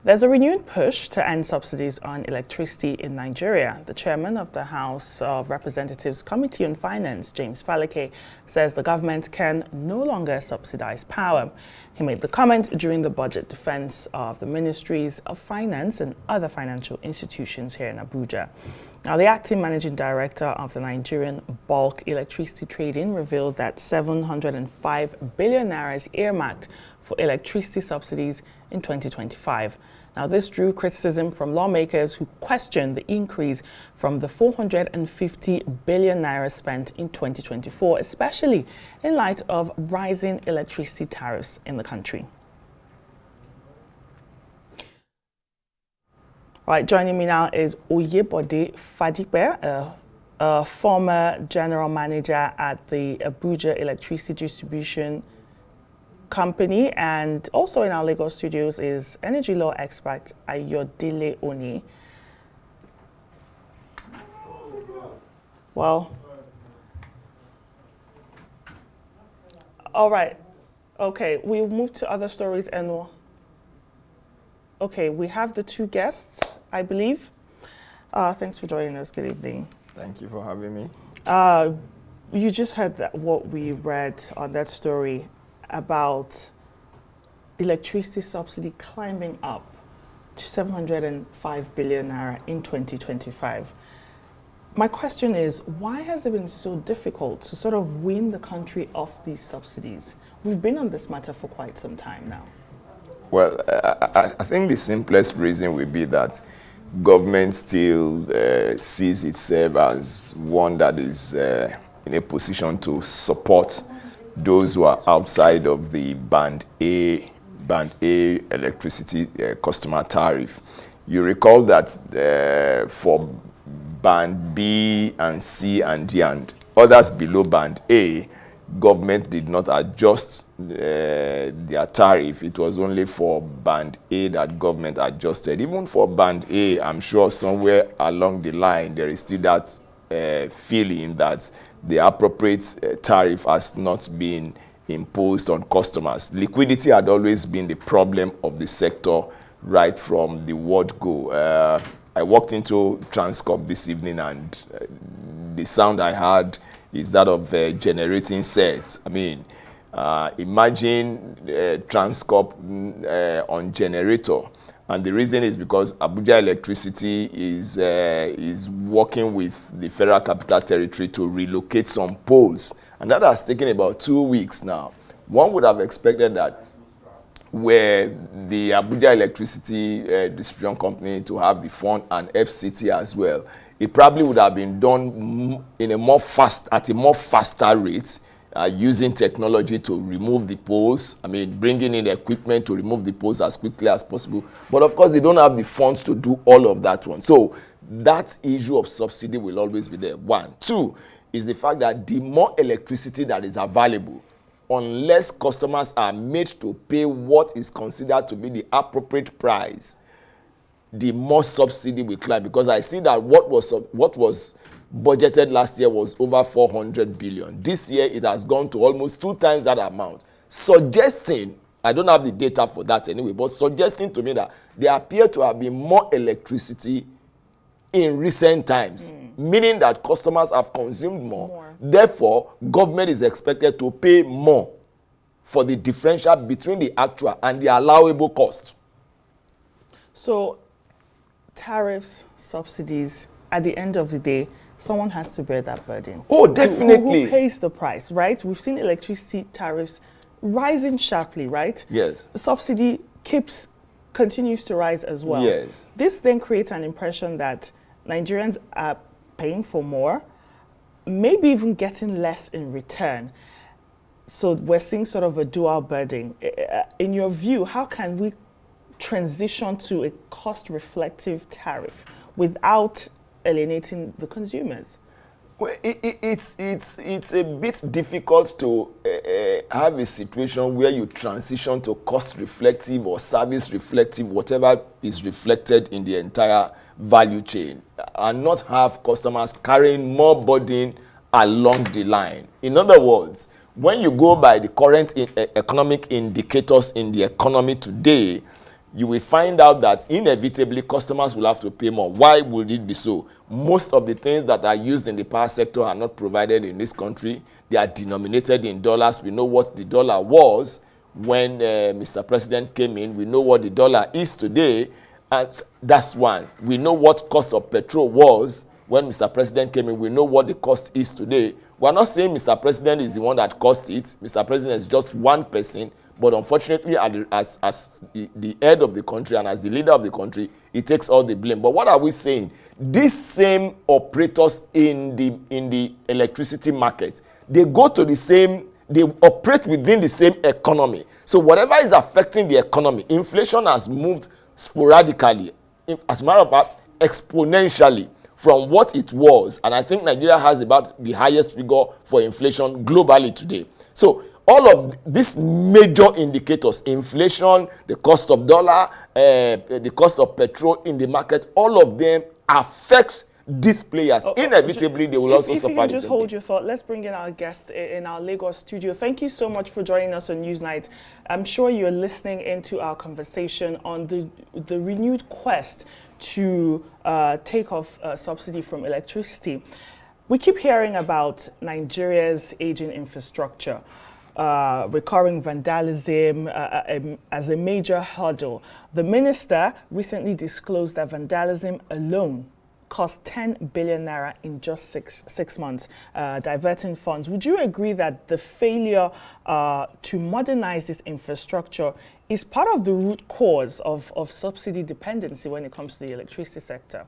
There's a renewed push to end subsidies on electricity in Nigeria. The chairman of the House of Representatives Committee on Finance, James Fadipe, says the government can no longer subsidize power. He made the comment during the budget defense of the Ministries of Finance and other financial institutions here in Abuja. Now, the acting managing director of the Nigerian Bulk Electricity Trading revealed that 705 billion naira is earmarked for electricity subsidies in 2025. Now, this drew criticism from lawmakers who questioned the increase from the 450 billion naira spent in 2024, especially in light of rising electricity tariffs in the country. All right, joining me now is Oyebode Fadipe, a former general manager at the Abuja Electricity Distribution Company, and also in our Lagos studios is energy law expert Oyebode Oni. Well, all right, okay, we'll move to other stories and okay, we have the two guests, I believe. Thanks for joining us. Good evening. Thank you for having me. You just heard what we read on that story about electricity subsidy climbing up to 705 billion naira in 2025. My question is, why has it been so difficult to sort of wean the country off these subsidies? We've been on this matter for quite some time now. Well, I think the simplest reason would be that government still sees itself as one that is in a position to support those who are outside of the Band A electricity customer tariff. You recall that for Band B and C and D and others below Band A, government did not adjust their tariff. It was only for Band A that government adjusted. Even for Band A, I'm sure somewhere along the line there is still that feeling that the appropriate tariff has not been imposed on customers. Liquidity had always been the problem of the sector right from the word go. I walked into Transcorp this evening and the sound I heard is that of generating sets. I mean, imagine Transcorp on generator. And the reason is because Abuja Electricity is working with the Federal Capital Territory to relocate some poles. And that has taken about 2 weeks now. One would have expected that where the Abuja Electricity Distribution Company to have the fund and FCT as well, it probably would have been done in at a more faster rate, using technology to remove the poles. I mean, bringing in equipment to remove the poles as quickly as possible. But of course, they don't have the funds to do all of that one. So that issue of subsidy will always be there. One. Two is the fact that the more electricity that is available, unless customers are made to pay what is considered to be the appropriate price, the more subsidy will climb. Because I see that what was budgeted last year was over 400 billion. This year it has gone to almost 2 times that amount, suggesting, I don't have the data for that anyway, but suggesting to me that there appear to have been more electricity in recent times, meaning that customers have consumed more. Therefore, government is expected to pay more for the differential between the actual and the allowable cost. So tariffs, subsidies, at the end of the day, someone has to bear that burden. Oh, definitely. Who pays the price, right? We've seen electricity tariffs rising sharply, right? Yes. Subsidy continues to rise as well. Yes. This then creates an impression that Nigerians are paying for more, maybe even getting less in return. So we're seeing sort of a dual burden. In your view, how can we transition to a cost-reflective tariff without alienating the consumers? Well, it's a bit difficult to have a situation where you transition to cost-reflective or service-reflective, whatever is reflected in the entire value chain, and not have customers carrying more burden along the line. In other words, when you go by the current economic indicators in the economy today, you will find out that inevitably customers will have to pay more. Why would it be so? Most of the things that are used in the power sector are not provided in this country. They are denominated in dollars. We know what the dollar was when Mr. President came in. We know what the dollar is today, and that's one. We know what cost of petrol was when Mr. President came in. We know what the cost is today. We're not saying Mr. President is the one that caused it. Mr. President is just one person, but unfortunately, as the head of the country and as the leader of the country, he takes all the blame. But what are we saying? These same operators in the electricity market, they go to the same, they operate within the same economy. So whatever is affecting the economy, inflation has moved sporadically, as a matter of fact, exponentially from what it was. And I think Nigeria has about the highest figure for inflation globally today. So all of these major indicators, inflation, the cost of dollar, the cost of petrol in the market, all of them affect these players. Inevitably, they will also suffer. If you just hold your thought, let's bring in our guest in our Lagos studio. Thank you so much for joining us on Newsnight. I'm sure you're listening into our conversation on the renewed quest to take off subsidy from electricity. We keep hearing about Nigeria's aging infrastructure, recurring vandalism as a major hurdle. The minister recently disclosed that vandalism alone cost 10 billion naira in just six months, diverting funds. Would you agree that the failure to modernize this infrastructure is part of the root cause of subsidy dependency when it comes to the electricity sector?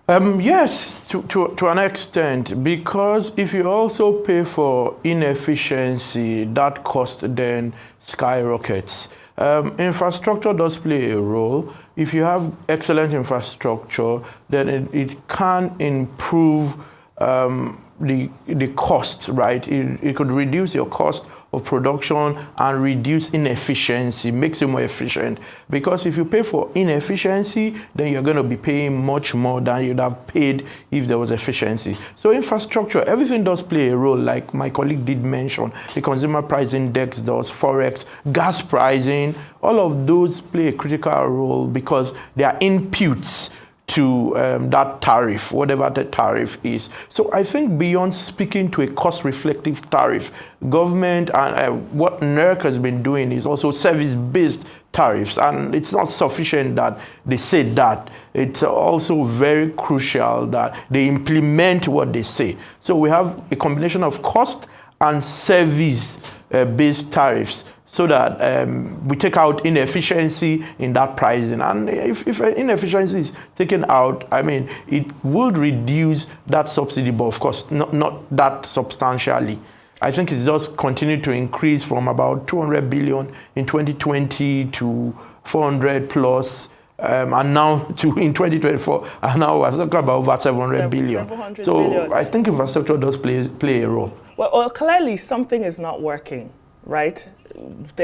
Yes, to an extent, because if you also pay for inefficiency, that cost then skyrockets. Infrastructure does play a role. If you have excellent infrastructure, then it can improve the cost, right? It could reduce your cost of production and reduce inefficiency, makes you more efficient. Because if you pay for inefficiency, then you're going to be paying much more than you'd have paid if there was efficiency. So infrastructure, everything does play a role, like my colleague did mention. The consumer price index does, forex, gas pricing, all of those play a critical role because they are inputs to that tariff, whatever the tariff is. So I think beyond speaking to a cost-reflective tariff, government and what NERC has been doing is also service-based tariffs, and it's not sufficient that they say that. It's also very crucial that they implement what they say. So we have a combination of cost and service-based tariffs, so that we take out inefficiency in that pricing. And if inefficiency is taken out, I mean, it would reduce that subsidy, but of course, not that substantially. I think it's just continued to increase from about 200 billion in 2020 to 400 plus, and now to in 2024, and now we're talking about over 700 billion. So I think infrastructure does play a role. Well, clearly something is not working, right?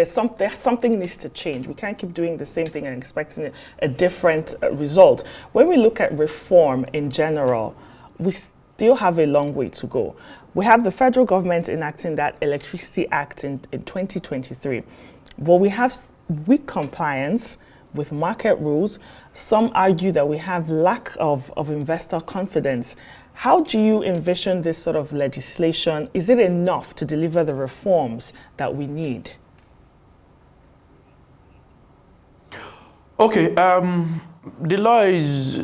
Something needs to change. We can't keep doing the same thing and expecting a different result. When we look at reform in general, we still have a long way to go. We have the federal government enacting that Electricity Act in 2023. But we have weak compliance with market rules. Some argue that we have lack of investor confidence. How do you envision this sort of legislation? Is it enough to deliver the reforms that we need? Okay, the law is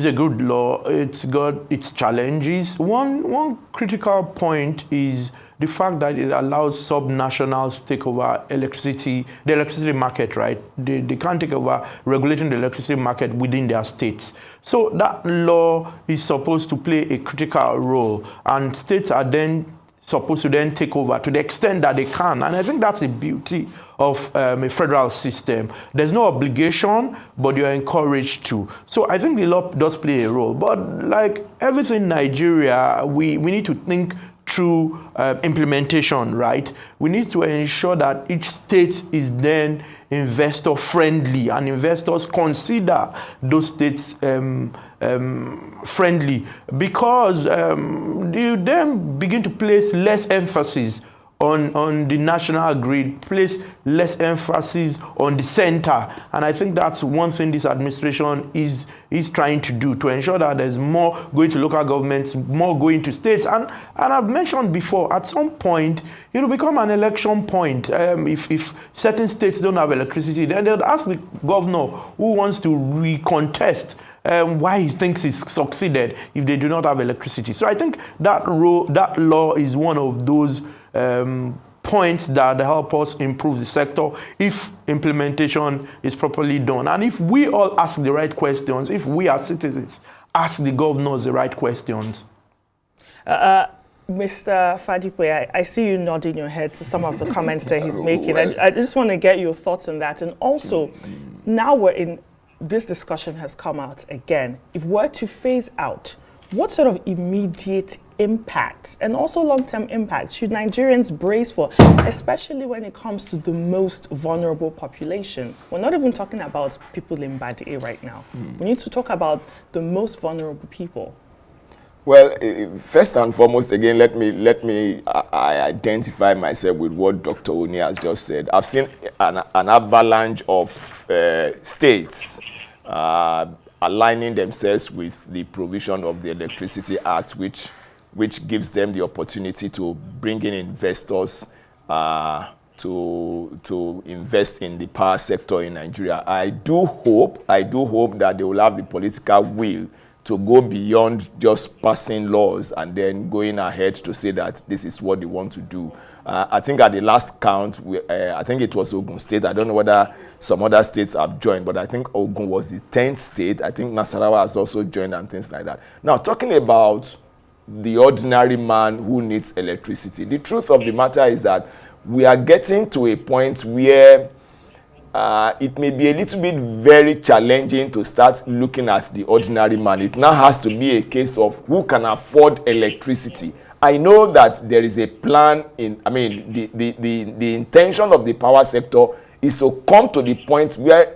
a good law. It's got its challenges. One critical point is the fact that it allows subnationals to take over the electricity market, right? They can't take over regulating the electricity market within their states. So that law is supposed to play a critical role, and states are then supposed to then take over to the extent that they can. And I think that's the beauty of a federal system. There's no obligation, but you're encouraged to. So I think the law does play a role. But like everything in Nigeria, we need to think through implementation, right? We need to ensure that each state is then investor friendly, and investors consider those states friendly, because you then begin to place less emphasis on the national grid, place less emphasis on the center. And I think that's one thing this administration is trying to do, to ensure that there's more going to local governments, more going to states. And I've mentioned before, at some point, it will become an election point. If certain states don't have electricity, then they'll ask the governor who wants to recontest why he thinks he's succeeded if they do not have electricity. So I think that law is one of those points that help us improve the sector if implementation is properly done. And if we all ask the right questions, if we as citizens ask the governors the right questions. Mr. Fadipe, I see you nodding your head to some of the comments that he's making. I just want to get your thoughts on that. And also, now this discussion has come out again. If we're to phase out, what sort of immediate impacts and also long-term impacts should Nigerians brace for, especially when it comes to the most vulnerable population? We're not even talking about people in Fadipe right now. We need to talk about the most vulnerable people. Well, first and foremost, again, let me identify myself with what Dr. Oni has just said. I've seen an avalanche of states aligning themselves with the provision of the Electricity Act, which gives them the opportunity to bring in investors to invest in the power sector in Nigeria. I do hope that they will have the political will to go beyond just passing laws and then going ahead to say that this is what they want to do. I think at the last count, I think it was Ogun State. I don't know whether some other states have joined, but I think Ogun was the 10th state. I think Nasarawa has also joined and things like that. Now, talking about the ordinary man who needs electricity, the truth of the matter is that we are getting to a point where it may be a little bit very challenging to start looking at the ordinary man. It now has to be a case of who can afford electricity. I know that there is a plan the intention of the power sector is to come to the point where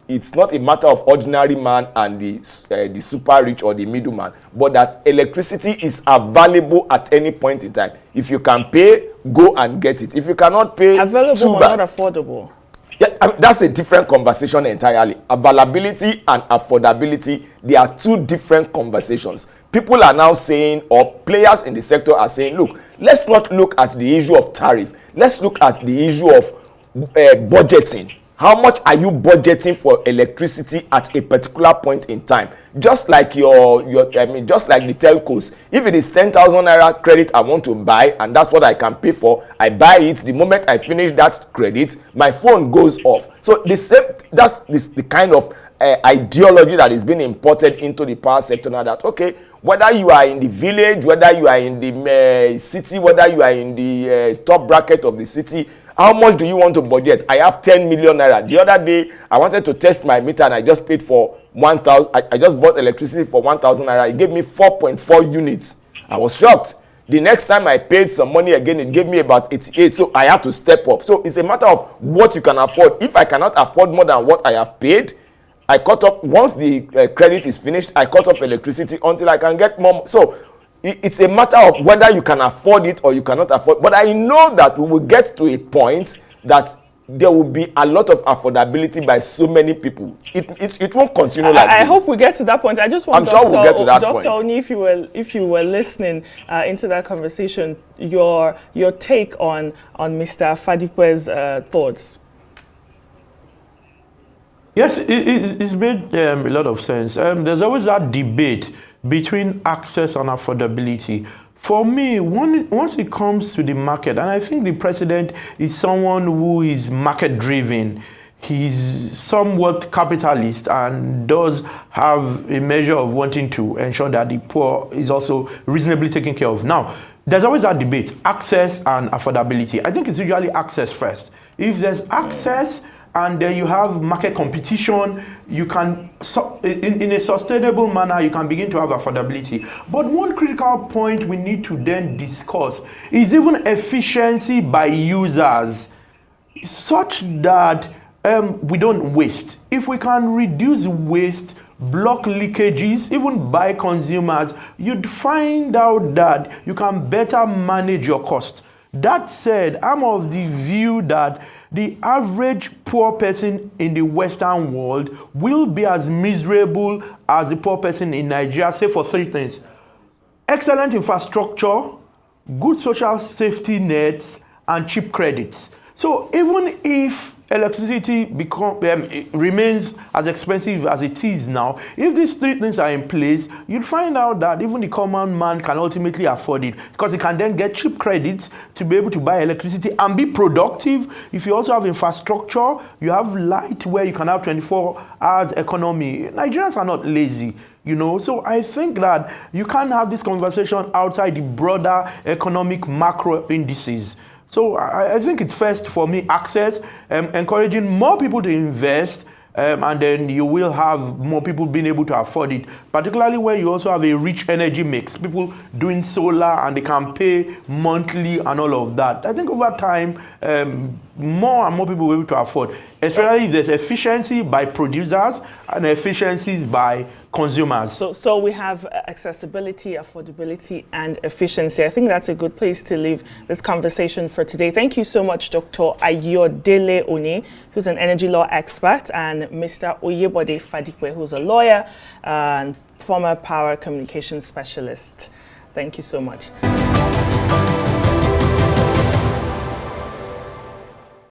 it's not a matter of ordinary man and the super rich or the middleman, but that electricity is available at any point in time. If you can pay, go and get it. If you cannot pay, available but not affordable. Yeah, that's a different conversation entirely. Availability and affordability, they are two different conversations. People are now saying, or players in the sector are saying, look, let's not look at the issue of tariff. Let's look at the issue of budgeting. How much are you budgeting for electricity at a particular point in time? Just like just like the telcos. If it is 10,000 naira credit I want to buy, and that's what I can pay for, I buy it. The moment I finish that credit, my phone goes off. So that's the kind of ideology that is being imported into the power sector now, that okay, whether you are in the village, whether you are in the city, whether you are in the top bracket of the city, how much do you want to budget? I have 10 million naira. The other day, I wanted to test my meter and I just paid for 1,000. I just bought electricity for 1,000 naira. It gave me 4.4 units. I was shocked. The next time I paid some money again, it gave me about 88. So I have to step up. So it's a matter of what you can afford. If I cannot afford more than what I have paid, I cut off. Once the credit is finished, I cut off electricity until I can get more. So it's a matter of whether you can afford it or you cannot afford. But I know that we will get to a point that there will be a lot of affordability by so many people. It won't continue like this. I hope we get to that point. I just want Dr. We'll get to that Dr. Oni, if you were listening into that conversation, your take on Mr. Fadipe's thoughts. Yes, it's made a lot of sense. There's always that debate between access and affordability. For me, once it comes to the market, and I think the president is someone who is market-driven, he's somewhat capitalist and does have a measure of wanting to ensure that the poor is also reasonably taken care of. Now, there's always that debate, access and affordability. I think it's usually access first. If there's access, and then you have market competition, you can, in a sustainable manner, you can begin to have affordability. But one critical point we need to then discuss is even efficiency by users, such that we don't waste. If we can reduce waste, block leakages, even by consumers, you'd find out that you can better manage your cost. That said, I'm of the view that the average poor person in the Western world will be as miserable as the poor person in Nigeria, say for three things: excellent infrastructure, good social safety nets, and cheap credits. So even if electricity remains as expensive as it is now, if these three things are in place, you'll find out that even the common man can ultimately afford it, because he can then get cheap credits to be able to buy electricity and be productive. If you also have infrastructure, you have light where you can have 24 hours economy. Nigerians are not lazy, you know. So I think that you can't have this conversation outside the broader economic macro indices. So I think it's first for me access, encouraging more people to invest, and then you will have more people being able to afford it, particularly when you also have a rich energy mix, people doing solar and they can pay monthly and all of that. I think over time, more and more people will be able to afford, especially if there's efficiency by producers and efficiencies by consumers. So we have accessibility, affordability, and efficiency. I think that's a good place to leave this conversation for today. Thank you so much, Dr. Oyebode Oni, who's an energy law expert, and Mr. Oyebode Fadipe, who's a lawyer and former power communications specialist. Thank you so much.